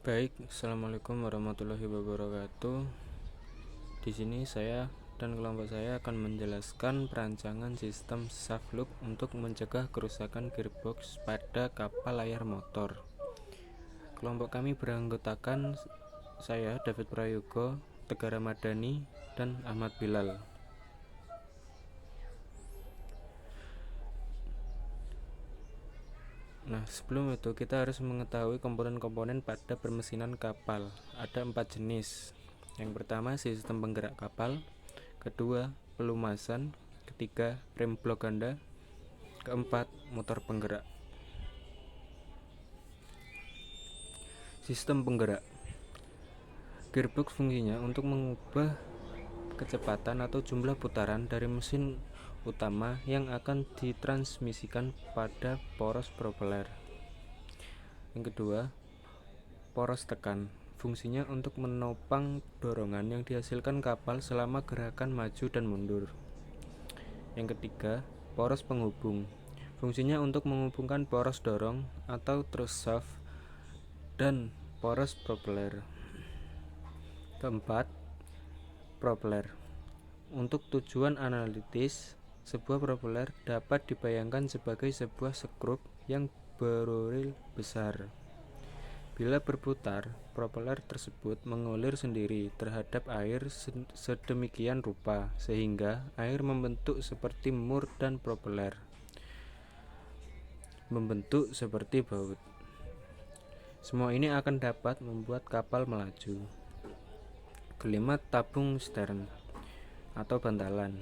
Baik, assalamualaikum warahmatullahi wabarakatuh. Di sini saya dan kelompok saya akan menjelaskan perancangan sistem shaft loop untuk mencegah kerusakan gearbox pada kapal layar motor. Kelompok kami beranggotakan saya, David Prayogo, Tegar Ramadhani, dan Ahmad Bilal. Nah, sebelum itu kita harus mengetahui komponen-komponen pada permesinan kapal. Ada 4 jenis. Yang pertama, sistem penggerak kapal. Kedua, pelumasan. Ketiga, rem blok ganda. Keempat, motor penggerak. Sistem penggerak. Gearbox fungsinya untuk mengubah kecepatan atau jumlah putaran dari mesin utama yang akan ditransmisikan pada poros propeller. Yang kedua, poros tekan. Fungsinya untuk menopang dorongan yang dihasilkan kapal selama gerakan maju dan mundur. Yang ketiga, poros penghubung. Fungsinya untuk menghubungkan poros dorong atau thrust shaft dan poros propeller. Keempat, propeller. Untuk tujuan analitis, sebuah propeller dapat dibayangkan sebagai sebuah skrup yang beruril besar. Bila berputar, propeller tersebut mengalir sendiri terhadap air sedemikian rupa sehingga air membentuk seperti mur dan propeller membentuk seperti baut. Semua ini akan dapat membuat kapal melaju. Kelima, tabung stern atau bantalan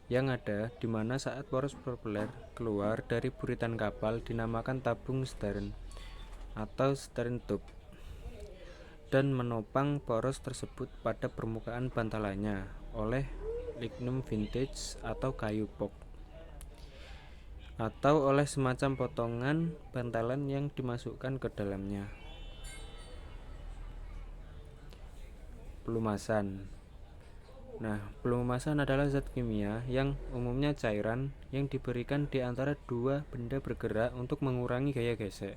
yang ada di mana saat poros propeller keluar dari buritan kapal dinamakan tabung stern atau stern tube dan menopang poros tersebut pada permukaan bantalannya oleh lignum vintage atau kayu pok atau oleh semacam potongan bantalan yang dimasukkan ke dalamnya. Pelumasan. Nah, pelumasan adalah zat kimia yang umumnya cairan yang diberikan di antara dua benda bergerak untuk mengurangi gaya gesek.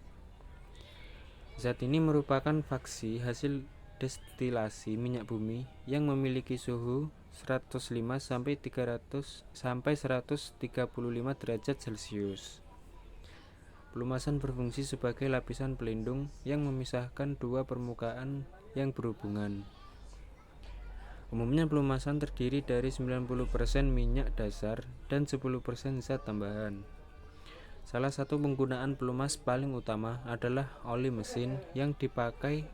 Zat ini merupakan faksi hasil destilasi minyak bumi yang memiliki suhu 105 sampai 300 sampai 135 derajat Celcius. Pelumasan berfungsi sebagai lapisan pelindung yang memisahkan dua permukaan yang berhubungan. Umumnya pelumasan terdiri dari 90% minyak dasar dan 10% zat tambahan. Salah satu penggunaan pelumas paling utama adalah oli mesin yang dipakai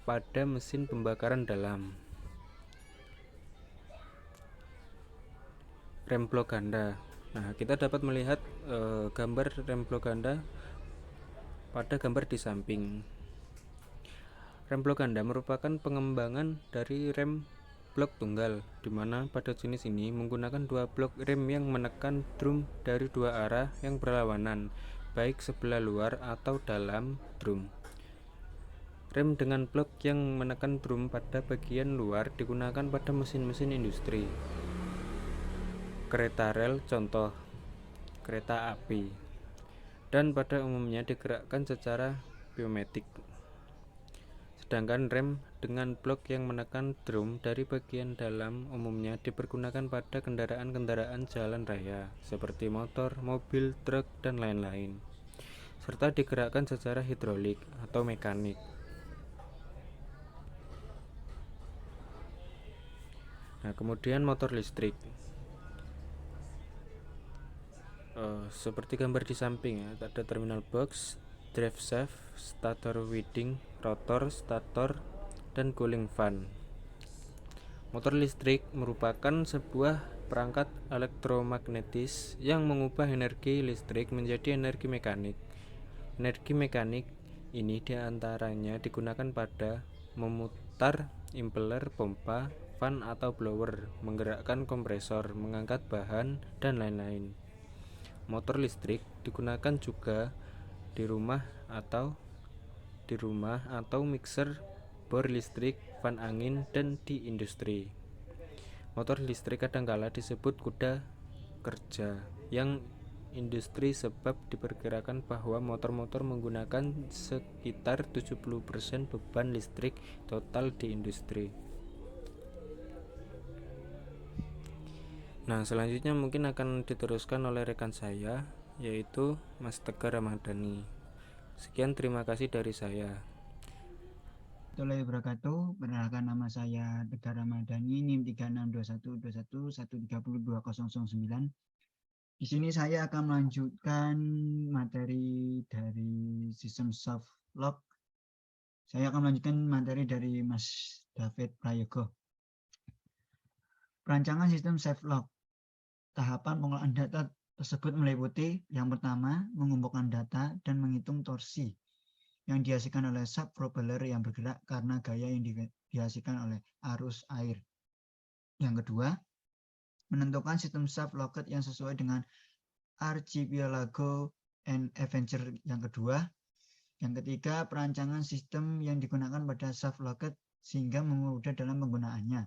pada mesin pembakaran dalam. Rem blok ganda. Nah, kita dapat melihat gambar rem blok ganda pada gambar di samping. Rem blok ganda merupakan pengembangan dari rem blok tunggal, di mana pada jenis ini menggunakan dua blok rem yang menekan drum dari dua arah yang berlawanan, baik sebelah luar atau dalam drum. Rem dengan blok yang menekan drum pada bagian luar digunakan pada mesin-mesin industri. Kereta rel contoh, kereta api, dan pada umumnya digerakkan secara pneumatik. Sedangkan rem dengan blok yang menekan drum dari bagian dalam umumnya dipergunakan pada kendaraan-kendaraan jalan raya seperti motor, mobil, truk, dan lain-lain, serta digerakkan secara hidrolik atau mekanik. Nah, kemudian motor listrik. Seperti gambar di samping ya, ada terminal box, drive shaft, stator winding, rotor, stator, dan cooling fan. Motor listrik merupakan sebuah perangkat elektromagnetis yang mengubah energi listrik menjadi energi mekanik. Energi mekanik ini diantaranya digunakan pada memutar impeller pompa, fan atau blower, menggerakkan kompresor, mengangkat bahan, dan lain-lain. Motor listrik digunakan juga di rumah atau mixer, bor listrik, fan angin, dan di industri. Motor listrik kadangkala disebut kuda kerja, yang industri sebab diperkirakan bahwa motor-motor menggunakan sekitar 70% beban listrik total di industri. Nah, selanjutnya mungkin akan diteruskan oleh rekan saya, yaitu Mas Tegar Ramadhani. Sekian, terima kasih dari saya. Warahmatullahi wabarakatuh. Perkenalkan, nama saya Tegar Ramadhani, NIM 362121130209. Di sini saya akan melanjutkan materi dari sistem soft lock. Saya akan melanjutkan materi dari Mas David Prayogo. Perancangan sistem safe lock. Tahapan pengolahan data tersebut meliputi yang pertama, mengumpulkan data dan menghitung torsi yang dihasilkan oleh subpropeller yang bergerak karena gaya yang dihasilkan oleh arus air. Yang kedua, menentukan sistem shaft locket yang sesuai dengan Archipelago and Adventure yang kedua. Yang ketiga, perancangan sistem yang digunakan pada shaft locket sehingga memudahkan dalam penggunaannya.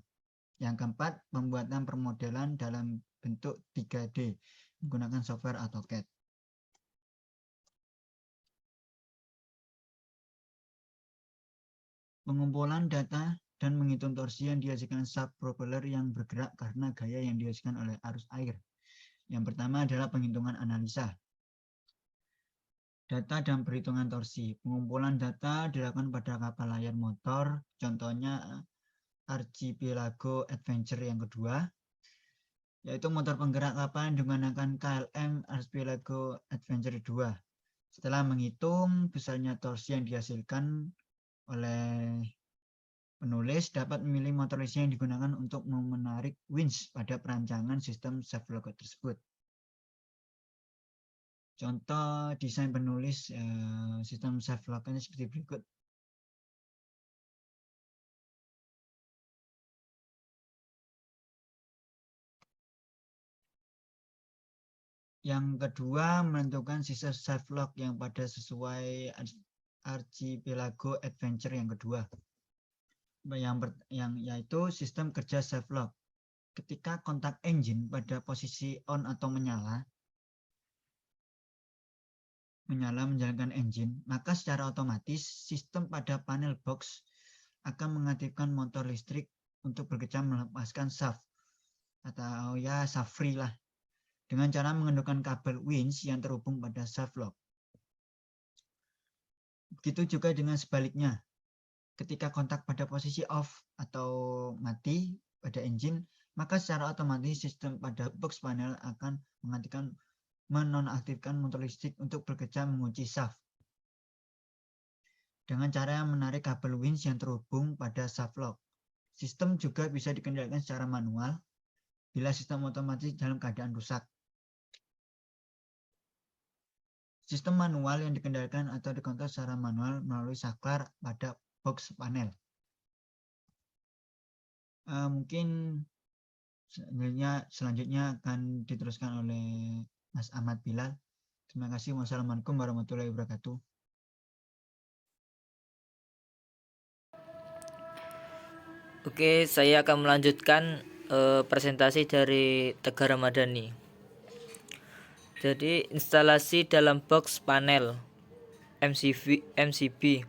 Yang keempat, pembuatan permodelan dalam bentuk 3D menggunakan software AutoCAD. Pengumpulan data dan menghitung torsi yang dihasilkan subpropeller yang bergerak karena gaya yang dihasilkan oleh arus air. Yang pertama adalah penghitungan analisa. Data dan perhitungan torsi. Pengumpulan data dilakukan pada kapal layar motor, contohnya Archipelago Adventure yang kedua, yaitu motor penggerak kapal yang digunakan KLM Archipelago Adventure 2. Setelah menghitung besarnya torsi yang dihasilkan oleh penulis, dapat memilih motor listrik yang digunakan untuk menarik winch pada perancangan sistem safe lock tersebut. Contoh desain penulis sistem safe lock ini seperti berikut. Yang kedua, menentukan sistem safe lock yang pada sesuai Archipelago Adventure yang kedua. Yang yaitu sistem kerja safe lock. Ketika kontak engine pada posisi on atau menyala menjalankan engine, maka secara otomatis sistem pada panel box akan mengaktifkan motor listrik untuk bekerja melepaskan shaft atau ya shaft free lah, dengan cara mengendurkan kabel winch yang terhubung pada shaft lock. Begitu juga dengan sebaliknya. Ketika kontak pada posisi off atau mati pada engine, maka secara otomatis sistem pada box panel akan menonaktifkan motor listrik untuk bekerja mengunci shaft dengan cara menarik kabel winch yang terhubung pada shaft lock. Sistem juga bisa dikendalikan secara manual bila sistem otomatis dalam keadaan rusak. Sistem manual yang dikendalikan atau dikontrol secara manual melalui saklar pada box panel. Mungkin selanjutnya akan diteruskan oleh Mas Ahmad Bilal. Terima kasih. Wassalamualaikum warahmatullahi wabarakatuh. Oke, saya akan melanjutkan presentasi dari Tegar Ramadhani. Jadi, instalasi dalam box panel MCB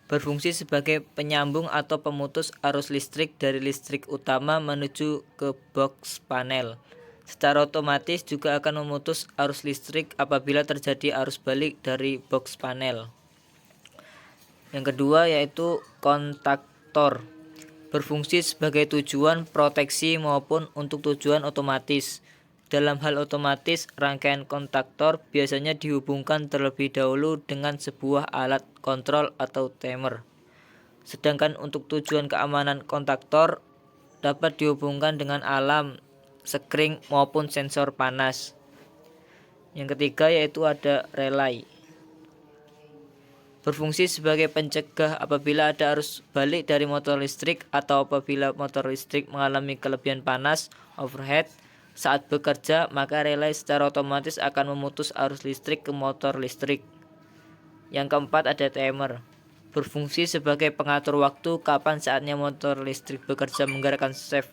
berfungsi sebagai penyambung atau pemutus arus listrik dari listrik utama menuju ke box panel. Secara otomatis juga akan memutus arus listrik apabila terjadi arus balik dari box panel. Yang kedua yaitu kontaktor. Berfungsi sebagai tujuan proteksi maupun untuk tujuan otomatis. Dalam hal otomatis, rangkaian kontaktor biasanya dihubungkan terlebih dahulu dengan sebuah alat kontrol atau timer. Sedangkan untuk tujuan keamanan kontaktor dapat dihubungkan dengan alarm, skring maupun sensor panas. Yang ketiga yaitu ada relay. Berfungsi sebagai pencegah apabila ada arus balik dari motor listrik atau apabila motor listrik mengalami kelebihan panas overhead saat bekerja, maka relay secara otomatis akan memutus arus listrik ke motor listrik. Yang keempat ada timer. Berfungsi sebagai pengatur waktu kapan saatnya motor listrik bekerja menggerakkan safe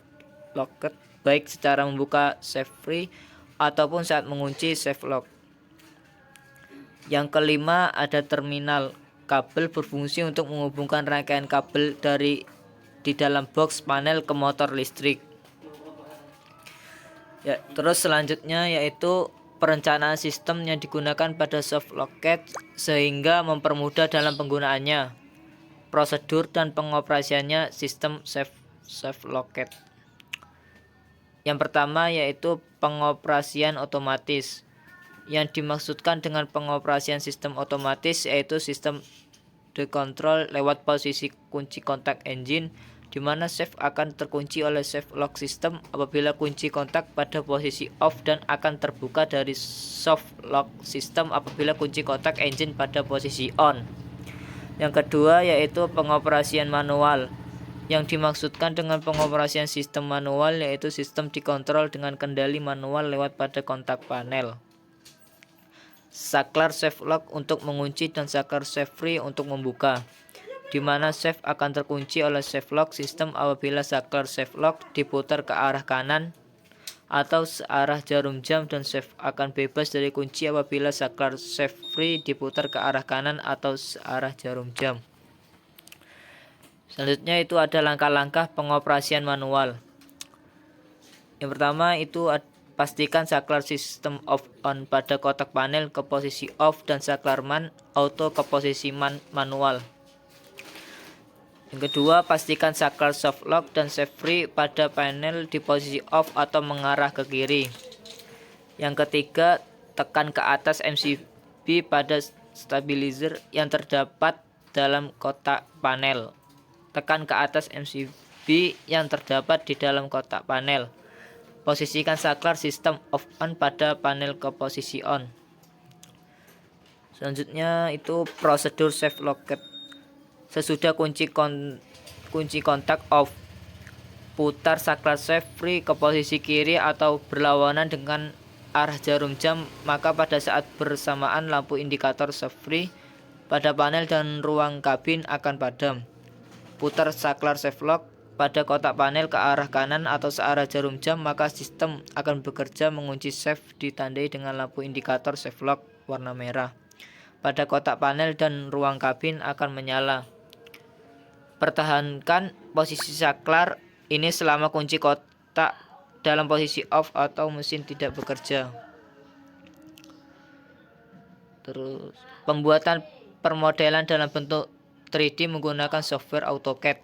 lock, baik secara membuka safe free ataupun saat mengunci safe lock. Yang kelima, ada terminal kabel berfungsi untuk menghubungkan rangkaian kabel di dalam box panel ke motor listrik. Ya, terus selanjutnya yaitu perencanaan sistem yang digunakan pada soft locket sehingga mempermudah dalam penggunaannya. Prosedur dan pengoperasiannya sistem safe locket. Yang pertama yaitu pengoperasian otomatis. Yang dimaksudkan dengan pengoperasian sistem otomatis yaitu sistem dikontrol lewat posisi kunci kontak engine, di mana safe akan terkunci oleh safe lock system apabila kunci kontak pada posisi off dan akan terbuka dari soft lock system apabila kunci kontak engine pada posisi on. Yang kedua yaitu pengoperasian manual. Yang dimaksudkan dengan pengoperasian sistem manual yaitu sistem dikontrol dengan kendali manual lewat pada kontak panel. Saklar safe lock untuk mengunci dan saklar safe free untuk membuka, di mana safe akan terkunci oleh safe lock system apabila saklar safe lock diputar ke arah kanan atau searah jarum jam, dan safe akan bebas dari kunci apabila saklar safe free diputar ke arah kanan atau searah jarum jam. Selanjutnya itu ada langkah-langkah pengoperasian manual. Yang pertama itu pastikan saklar sistem off on pada kotak panel ke posisi off dan saklar man auto ke posisi manual. Yang kedua, pastikan saklar soft lock dan safe free pada panel di posisi off atau mengarah ke kiri. Yang ketiga, tekan ke atas MCB pada stabilizer yang terdapat dalam kotak panel. Tekan ke atas MCB yang terdapat di dalam kotak panel. Posisikan saklar sistem off on pada panel ke posisi on. Selanjutnya itu prosedur safe locket. Sesudah kunci kontak off, putar saklar safe free ke posisi kiri atau berlawanan dengan arah jarum jam, maka pada saat bersamaan lampu indikator safe free pada panel dan ruang kabin akan padam. Putar saklar safe lock pada kotak panel ke arah kanan atau searah jarum jam, maka sistem akan bekerja mengunci safe ditandai dengan lampu indikator safe lock warna merah. Pada kotak panel dan ruang kabin akan menyala. Pertahankan posisi saklar ini selama kunci kotak dalam posisi off atau mesin tidak bekerja. Terus pembuatan permodelan dalam bentuk 3D menggunakan software AutoCAD.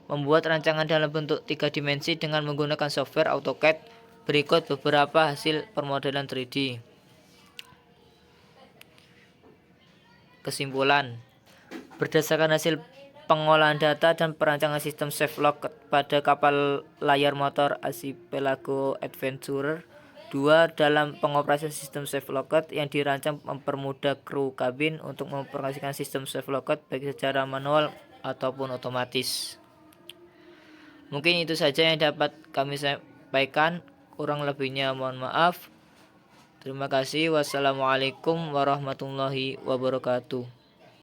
Membuat rancangan dalam bentuk 3 dimensi dengan menggunakan software AutoCAD. Berikut beberapa hasil permodelan 3D. Kesimpulan, berdasarkan hasil pengolahan data dan perancangan sistem safe lock pada kapal layar motor Archipelago Adventurer 2 dalam pengoperasian sistem safe locket yang dirancang mempermudah kru kabin untuk mengoperasikan sistem safe locket baik secara manual ataupun otomatis. Mungkin itu saja yang dapat kami sampaikan, kurang lebihnya mohon maaf. Terima kasih. Wassalamualaikum warahmatullahi wabarakatuh.